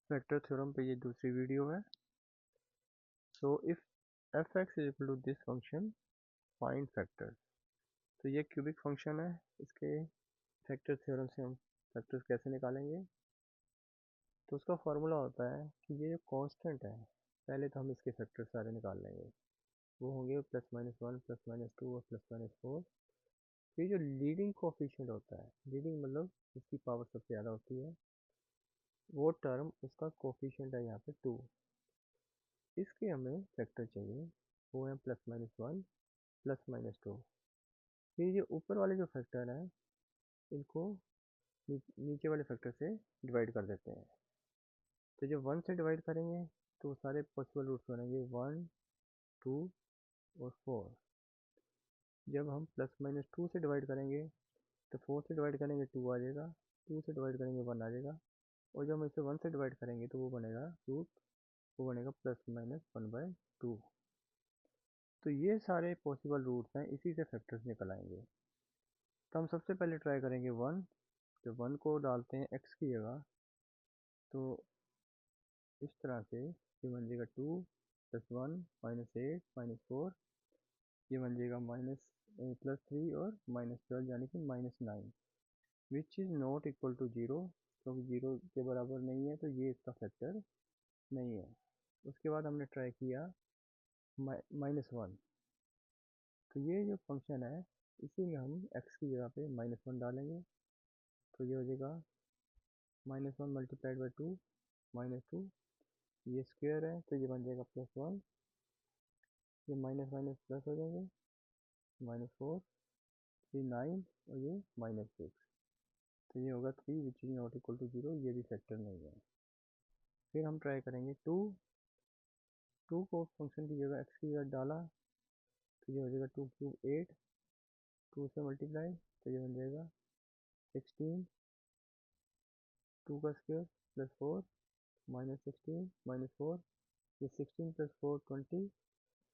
Vector theorem पे ये दूसरी वीडियो है। So if fx is equal to this function find factors. तो ये क्यूबिक फंक्शन है, इसके फैक्टर थ्योरम से हम फैक्टर्स कैसे निकालेंगे। तो उसका फॉर्मूला होता है कि ये जो कांस्टेंट है, पहले तो हम इसके फैक्टर सारे निकाल लेंगे। वो होंगे +-1 +-2 और +-4। फिर जो लीडिंग कोफिशिएंट होता है, लीडिंग मतलब जिसकी पावर सबसे ज़्यादा होती है, वो टर्म उसका कोफिशिएंट है यहाँ पे 2। इसके हमें फैक्टर चाहिए, वो है +-1 +-2। फिर ये ऊपर वाले जो फैक्टर हैं, इनको नीचे वाले फैक्टर से डिवाइड कर देते हैं। तो जब 1 से डिवाइड करेंगे तो सारे पॉसिबल रूट्स बनेंगे 1, 2 और 4। जब हम +-2 से डिवाइड करेंगे तो 4 से डिवाइड करेंगे 2 आ जाएगा, 2 से डिवाइड करेंगे 1 आ जाएगा, और जब हम इसे 1 से डिवाइड करेंगे तो वो बनेगा रूट, वो बनेगा +-1/2। तो ये सारे पॉसिबल रूट्स हैं, इसी से फैक्टर्स निकल आएंगे। तो हम सबसे पहले ट्राई करेंगे 1। जब 1 को डालते हैं x की जगह, तो इस तरह से ये बन जाएगा 2 +1 -8 -4। ये बन जाएगा +3 और -12 यानी कि -9, which is not equal to 0, क्योंकि 0 के बराबर नहीं है, तो ये इसका फैक्टर नहीं है। उसके बाद हमने ट्राई किया -1। तो ये जो फंक्शन है, इसी में हम x की जगह पे -1 डालेंगे, तो ये हो जाएगा -1 मल्टीप्लाइड बाई 2 -2। ये स्क्वायर है तो ये बन जाएगा +1। ये माइनस माइनस प्लस हो जाएंगे, -4, ये 9 और ये -6। तो ये होगा 3 which is not equal to 0, ये भी फैक्टर नहीं है। फिर हम ट्राई करेंगे 2। 2 को फंक्शन की जगह x की जगह डाला, तो ये हो जाएगा 2 × 8, 2 से मल्टीप्लाई, तो ये बन जाएगा 16, 2 का स्क्वायर +4 -16 -4, ये 16 + 4 20,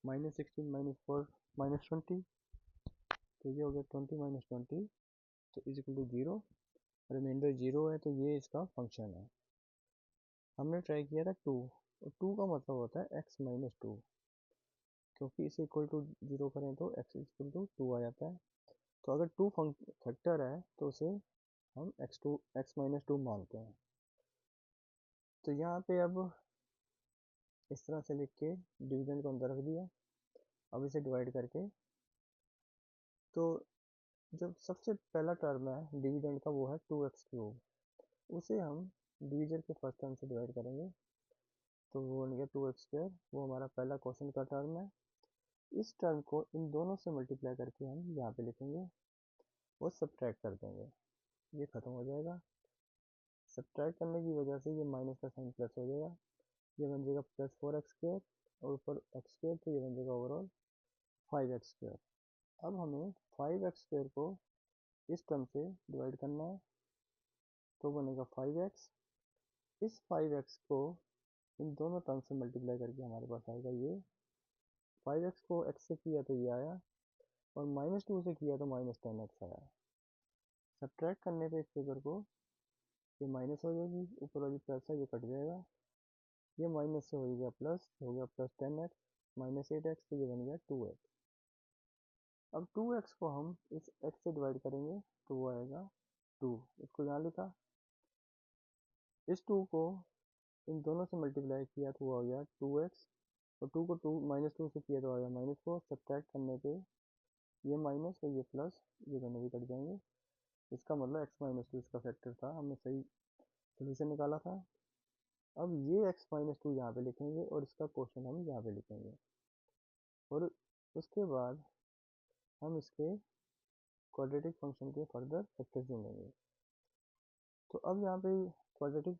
-16 -4 -20, तो ये हो गया 20 -20, तो इज इक्वल टू 0। रिमाइंडर 0 है, तो ये इसका फंक्शन है। हमने ट्राई किया था 2, और 2 का मतलब होता है x-2, क्योंकि इसे इक्वल टू 0 करें तो x इक्वल टू 2 आ जाता है। तो अगर 2 फैक्टर है तो उसे हम x-2 मानते हैं। तो यहाँ पे अब इस तरह से लिख के डिवीजन को अंदर रख दिया। अब इसे डिवाइड करके, तो जो सबसे पहला टर्म है डिवीजन का, वो है 2x3, उसे हम डिवीजन के फर्स्ट टर्म से डिवाइड करेंगे, तो वो बन गया 2x²। वो हमारा पहला क्वेश्चन का टर्म है। इस टर्म को इन दोनों से मल्टीप्लाई करके हम यहाँ पे लिखेंगे और सब्ट्रैक्ट कर देंगे, ये खत्म हो जाएगा। सब्ट्रैक्ट करने की वजह से ये माइनस का साइन प्लस हो जाएगा, ये बन जाएगा +4x² और ऊपर x², तो ये बन जाएगा ओवरऑल 5x²। अब हमें 5x² को इस टर्म से डिवाइड करना है, तो बनेगा 5x। इस 5x को इन दोनों टर्म से मल्टीप्लाई करके हमारे पास आएगा ये 5x को x से किया तो ये आया, और -2 से किया तो -10x आया। सब्ट्रैक्ट करने पे इस फिगर को ये माइनस हो जाएगी, ऊपर वाली प्लस है ये कट जाएगा, ये माइनस से हो गया प्लस, हो गया +10x -8x, तो ये बन गया 2x। अब 2x को हम इस x से डिवाइड करेंगे तो वो आएगा 2, इसको यहाँ लिखा। इस 2 को इन दोनों से मल्टीप्लाई किया तो वो आ गया 2x, और 2 को -2 से किया तो आ गया -4। सब्ट्रैक्ट करने पे ये माइनस और ये प्लस, ये दोनों भी कट जाएंगे। इसका मतलब x-2 इसका फैक्टर था, हमने सही सोल्यूशन निकाला था। अब ये x-2 यहाँ पे लिखेंगे और इसका क्वेश्चन हम यहाँ पे लिखेंगे, और उसके बाद हम इसके क्वाड्रेटिक फंक्शन के फर्दर फैक्टर्स ढूंढेंगे। तो अब यहाँ पे क्वाड्रेटिक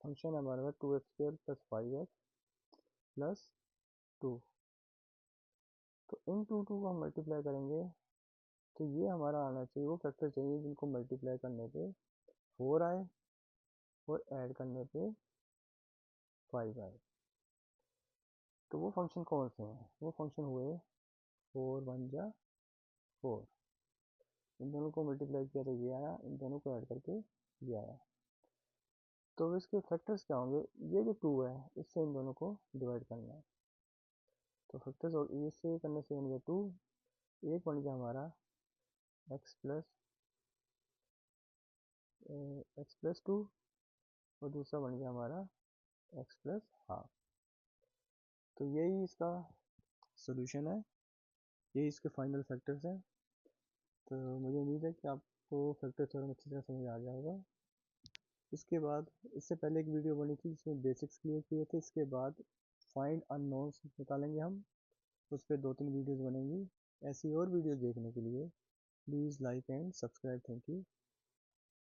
फंक्शन हमारे पास 2x² + 5x + 2। तो इन 2 को हम मल्टीप्लाई करेंगे, तो ये हमारा आना चाहिए, वो फैक्टर चाहिए जिनको मल्टीप्लाई करने पे 4 आए और ऐड करने पे 5 आए। तो वो फंक्शन कौन से हैं? वो फंक्शन हुए 4 1 जा 4, इन दोनों को मल्टीप्लाई किया तो ये आया, इन दोनों को ऐड करके ये आया। तो इसके फैक्टर्स क्या होंगे, ये जो 2 है इससे इन दोनों को डिवाइड करना है। तो फैक्टर्स और इससे करने से बन गया 2, एक बन गया हमारा x प्लस 2 और दूसरा बन गया हमारा x+1/2। तो यही इसका सोल्यूशन है, यही इसके फाइनल फैक्टर्स हैं। तो मुझे उम्मीद है कि आपको फैक्टर थ्योरम अच्छी तरह समझ आ जाएगा। इसके बाद इससे पहले एक वीडियो बनी थी जिसमें बेसिक्स क्लियर किए थे, इसके बाद फाइंड अननोन्स निकालेंगे हम, उस पर 2-3 वीडियोज़ बनेंगी। ऐसी और वीडियोज़ देखने के लिए please like and subscribe. Thank you.